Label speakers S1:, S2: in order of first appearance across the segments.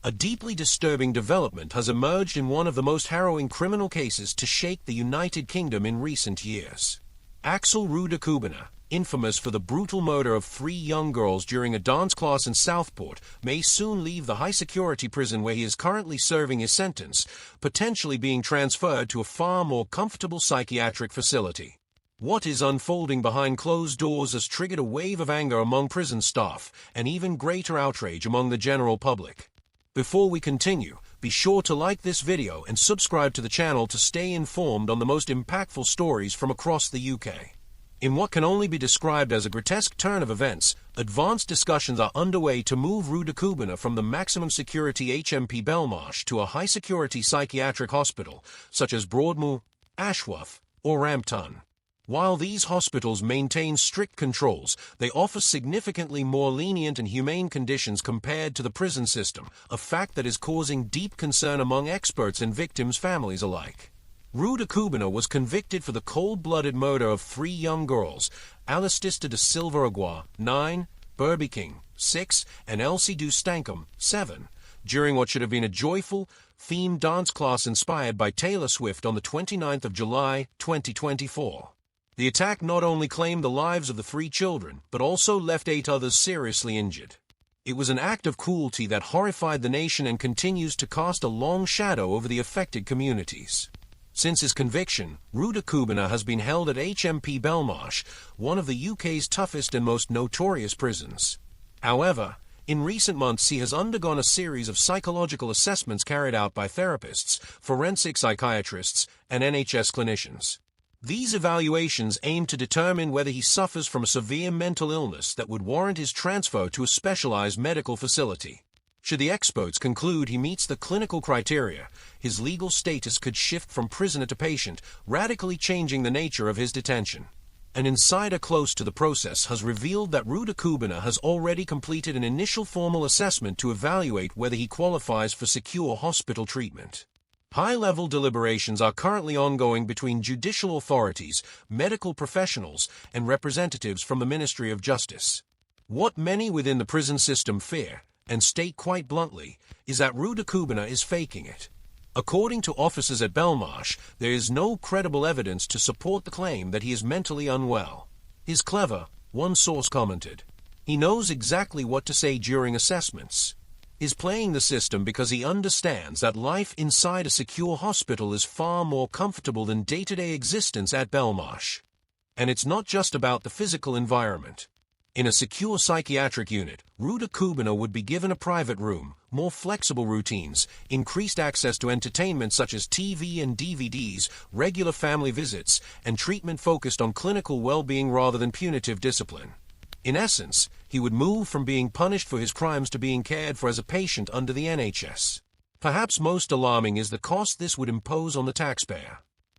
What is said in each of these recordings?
S1: A deeply disturbing development has emerged in one of the most harrowing criminal cases to shake the United Kingdom in recent years. Axel Rudakubana, infamous for the brutal murder of 3 young girls during a dance class in Southport, may soon leave the high-security prison where he is currently serving his sentence, potentially being transferred to a far more comfortable psychiatric facility. What is unfolding behind closed doors has triggered a wave of anger among prison staff, and even greater outrage among the general public. Before we continue, be sure to like this video and subscribe to the channel to stay informed on the most impactful stories from across the UK. In what can only be described as a grotesque turn of events, advanced discussions are underway to move Rudakubana from the maximum security HMP Belmarsh to a high-security psychiatric hospital, such as Broadmoor, Ashworth, or Rampton. While these hospitals maintain strict controls, they offer significantly more lenient and humane conditions compared to the prison system, a fact that is causing deep concern among experts and victims' families alike. Rudakubana was convicted for the cold-blooded murder of 3 young girls, Alistista de Silva Agua, 9, Burby King, 6, and Elsie Du Stankham, 7, during what should have been a joyful, themed dance class inspired by Taylor Swift on the 29th of July, 2024. The attack not only claimed the lives of the 3 children, but also left 8 others seriously injured. It was an act of cruelty that horrified the nation and continues to cast a long shadow over the affected communities. Since his conviction, Rudakubana has been held at HMP Belmarsh, one of the UK's toughest and most notorious prisons. However, in recent months he has undergone a series of psychological assessments carried out by therapists, forensic psychiatrists, and NHS clinicians. These evaluations aim to determine whether he suffers from a severe mental illness that would warrant his transfer to a specialized medical facility. Should the experts conclude he meets the clinical criteria, his legal status could shift from prisoner to patient, radically changing the nature of his detention. An insider close to the process has revealed that Rudakubana has already completed an initial formal assessment to evaluate whether he qualifies for secure hospital treatment. High-level deliberations are currently ongoing between judicial authorities, medical professionals, and representatives from the Ministry of Justice. What many within the prison system fear, and state quite bluntly, is that Rudakubana is faking it. According to officers at Belmarsh, there is no credible evidence to support the claim that he is mentally unwell. "He's clever," one source commented. "He knows exactly what to say during assessments. He's playing the system because he understands that life inside a secure hospital is far more comfortable than day-to-day existence at Belmarsh. And it's not just about the physical environment. In a secure psychiatric unit, Rudakubana would be given a private room, more flexible routines, increased access to entertainment such as TV and DVDs, regular family visits, and treatment focused on clinical well-being rather than punitive discipline. In essence, he would move from being punished for his crimes to being cared for as a patient under the NHS. Perhaps most alarming is the cost this would impose on the taxpayer.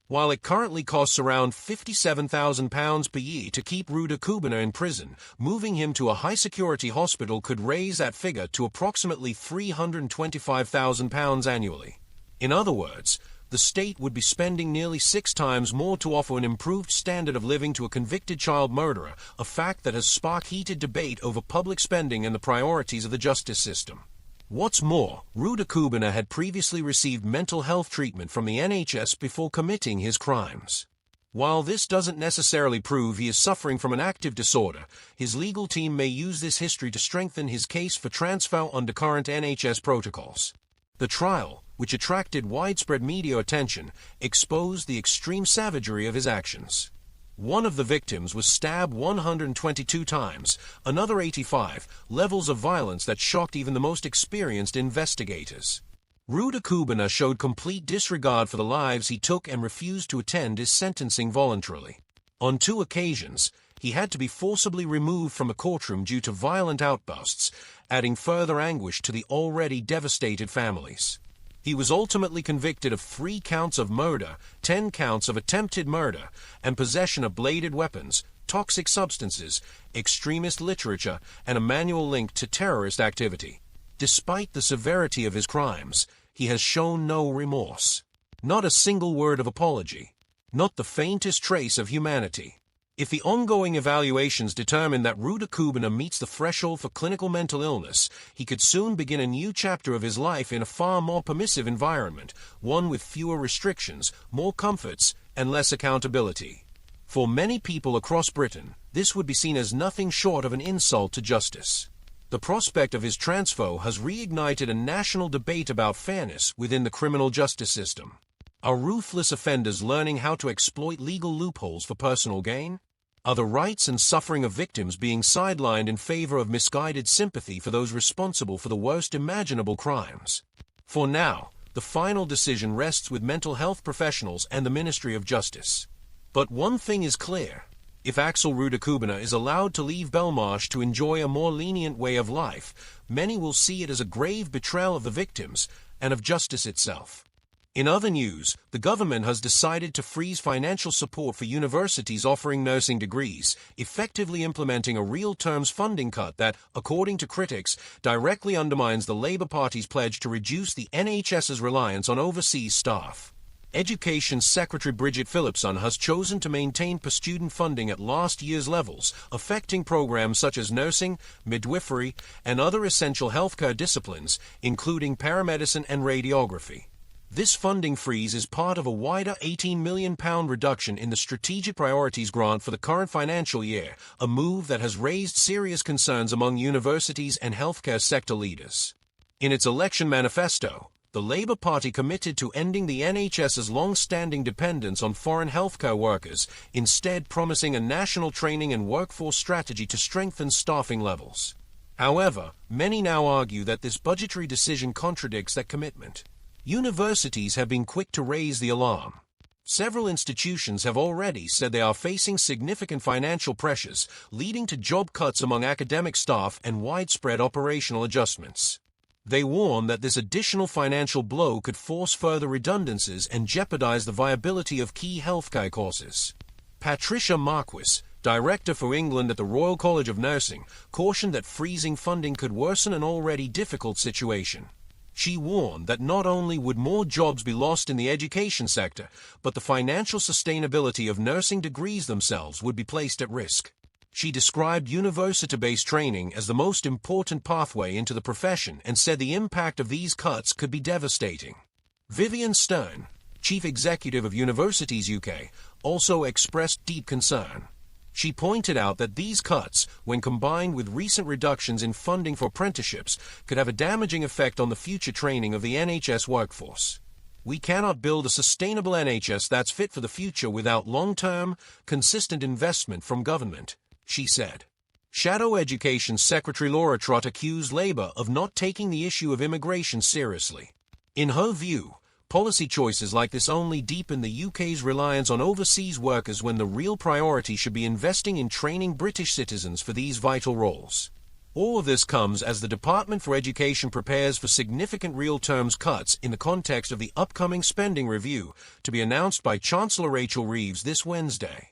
S1: While it currently costs around £57,000 per year to keep Rudakubana in prison, moving him to a high-security hospital could raise that figure to approximately £325,000 annually. In other words, the state would be spending nearly 6 times more to offer an improved standard of living to a convicted child murderer, a fact that has sparked heated debate over public spending and the priorities of the justice system. What's more, Rudakubana had previously received mental health treatment from the NHS before committing his crimes. While this doesn't necessarily prove he is suffering from an active disorder, his legal team may use this history to strengthen his case for transfer under current NHS protocols. The trial, which attracted widespread media attention, exposed the extreme savagery of his actions. One of the victims was stabbed 122 times, another 85, levels of violence that shocked even the most experienced investigators. Rudakubana showed complete disregard for the lives he took and refused to attend his sentencing voluntarily. On 2 occasions, he had to be forcibly removed from the courtroom due to violent outbursts, adding further anguish to the already devastated families. He was ultimately convicted of 3 counts of murder, 10 counts of attempted murder, and possession of bladed weapons, toxic substances, extremist literature, and a manual linked to terrorist activity. Despite the severity of his crimes, he has shown no remorse. Not a single word of apology. Not the faintest trace of humanity. If the ongoing evaluations determine that Rudakubana meets the threshold for clinical mental illness, he could soon begin a new chapter of his life in a far more permissive environment, one with fewer restrictions, more comforts, and less accountability. For many people across Britain, this would be seen as nothing short of an insult to justice. The prospect of his transfer has reignited a national debate about fairness within the criminal justice system. Are ruthless offenders learning how to exploit legal loopholes for personal gain? Are the rights and suffering of victims being sidelined in favor of misguided sympathy for those responsible for the worst imaginable crimes? For now, the final decision rests with mental health professionals and the Ministry of Justice. But one thing is clear. If Axel Rudakubana is allowed to leave Belmarsh to enjoy a more lenient way of life, many will see it as a grave betrayal of the victims and of justice itself. In other news, the government has decided to freeze financial support for universities offering nursing degrees, effectively implementing a real-terms funding cut that, according to critics, directly undermines the Labour Party's pledge to reduce the NHS's reliance on overseas staff. Education Secretary Bridget Phillipson has chosen to maintain per-student funding at last year's levels, affecting programs such as nursing, midwifery, and other essential healthcare disciplines, including paramedicine and radiography. This funding freeze is part of a wider £18 million reduction in the Strategic Priorities grant for the current financial year, a move that has raised serious concerns among universities and healthcare sector leaders. In its election manifesto, the Labour Party committed to ending the NHS's long-standing dependence on foreign healthcare workers, instead promising a national training and workforce strategy to strengthen staffing levels. However, many now argue that this budgetary decision contradicts that commitment. Universities have been quick to raise the alarm. Several institutions have already said they are facing significant financial pressures, leading to job cuts among academic staff and widespread operational adjustments. They warn that this additional financial blow could force further redundancies and jeopardize the viability of key healthcare courses. Patricia Marquis, Director for England at the Royal College of Nursing, cautioned that freezing funding could worsen an already difficult situation. She warned that not only would more jobs be lost in the education sector, but the financial sustainability of nursing degrees themselves would be placed at risk. She described university-based training as the most important pathway into the profession and said the impact of these cuts could be devastating. Vivian Stern, Chief Executive of Universities UK, also expressed deep concern. She pointed out that these cuts, when combined with recent reductions in funding for apprenticeships, could have a damaging effect on the future training of the NHS workforce. We cannot build a sustainable NHS that's fit for the future without long-term, consistent investment from government, she said. Shadow Education Secretary Laura Trott accused Labour of not taking the issue of immigration seriously. In her view, policy choices like this only deepen the UK's reliance on overseas workers when the real priority should be investing in training British citizens for these vital roles. All of this comes as the Department for Education prepares for significant real-terms cuts in the context of the upcoming spending review to be announced by Chancellor Rachel Reeves this Wednesday.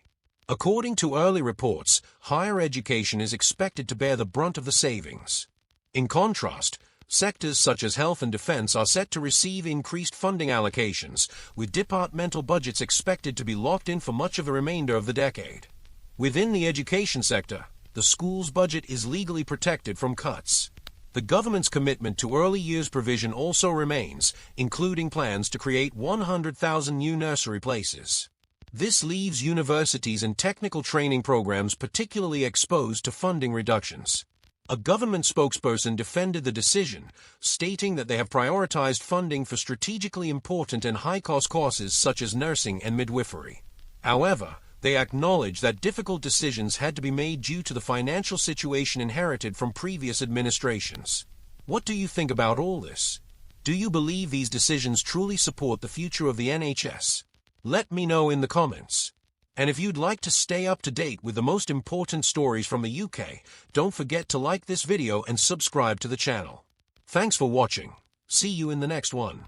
S1: According to early reports, higher education is expected to bear the brunt of the savings. In contrast, sectors such as health and defense are set to receive increased funding allocations, with departmental budgets expected to be locked in for much of the remainder of the decade. Within the education sector, the school's budget is legally protected from cuts. The government's commitment to early years provision also remains, including plans to create 100,000 new nursery places. This leaves universities and technical training programs particularly exposed to funding reductions. A government spokesperson defended the decision, stating that they have prioritized funding for strategically important and high-cost courses such as nursing and midwifery. However, they acknowledged that difficult decisions had to be made due to the financial situation inherited from previous administrations. What do you think about all this? Do you believe these decisions truly support the future of the NHS? Let me know in the comments. And if you'd like to stay up to date with the most important stories from the UK, don't forget to like this video and subscribe to the channel. Thanks for watching. See you in the next one.